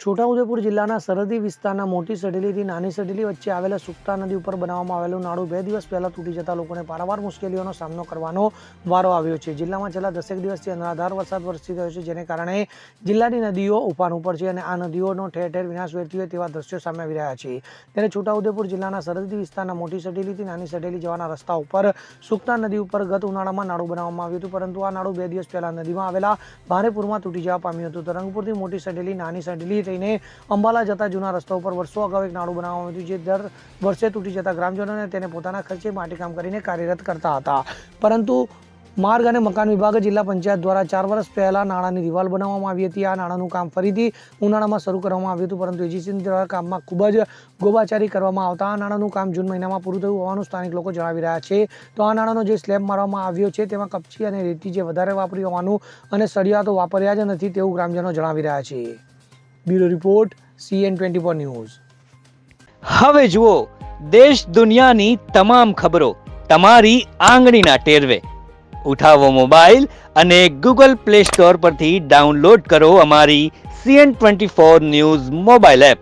છોટાઉદેપુર જિલ્લાના સરહદી વિસ્તારના મોટી સઢેલીથી નાની સઢેલી વચ્ચે આવેલા સુક્તા નદી ઉપર બનાવવામાં આવેલું નાળું 2 દિવસ પહેલા તૂટી જતા લોકોને પારાવાર મુશ્કેલીઓનો સામનો કરવાનો વારો આવ્યો છે। જિલ્લામાં છેલ્લા 10 દિવસથી અનરાધાર વરસાદ વરસી રહ્યો છે, જેને કારણે જિલ્લાની નદીઓ ઉફાન ઉપર છે અને આ નદીઓનો ઠેર ઠેર વિનાશ વેઠી હોય તેવા દ્રશ્યો સામે આવી રહ્યા છે। ત્યારે છોટાઉદેપુર જિલ્લાના સરહદી વિસ્તારના મોટી સઢેલીથી નાની સઢેલી જવાના રસ્તા ઉપર સુક્તા નદી ઉપર ગત ઉનાળામાં નાળું બનાવવામાં આવ્યું હતું, પરંતુ આ નાળું 2 દિવસ પહેલા નદીમાં આવેલા ભારે પૂરમાં તૂટી જવા પામ્યું હતું। તરંગપુરથી મોટી સઢેલી નાની સઢેલી થઈને અંબાલા જતા જૂના રસ્તા ઉપર વર્ષો અગાઉ એક નાળું બનાવવામાં આવ્યું, જે દર વર્ષે તૂટી જતા ગ્રામજનોને તેને પોતાના ખર્ચે માટીકામ કરીને કાર્યરત કરતા હતા, પરંતુ માર્ગ અને મકાન વિભાગ જિલ્લા પંચાયત દ્વારા 4 વર્ષ પહેલા નાળાની દિવાલ બનાવવામાં આવી હતી। આ નાળાનું કામ ફરીથી ઉનાળામાં શરૂ કરવામાં આવ્યું હતું, પરંતુ એજીસી દ્વારા કામમાં ખૂબ જ ગોબાચારી કરવામાં આવતા આ નાળાનું કામ જૂન મહિનામાં પૂરું થયું હોવાનું સ્થાનિક લોકો જણાવી રહ્યા છે। તો આ નાળાનો જે સ્લેબ મારવામાં આવ્યો છે તેમાં કપચી અને રેતી જે વધારે વાપરી હોવાનું અને સળિયા તો વાપર્યા જ નથી તેવું ગ્રામજનો જણાવી રહ્યા છે। Bureau report CN24 news. હવે જુઓ દેશ દુનિયાની તમામ ખબરો તમારી આંગળીના ટેરવે। ઉઠાવો મોબાઈલ અને Google Play Store પરથી ડાઉનલોડ કરો અમારી CN24 ન્યૂઝ મોબાઈલ એપ।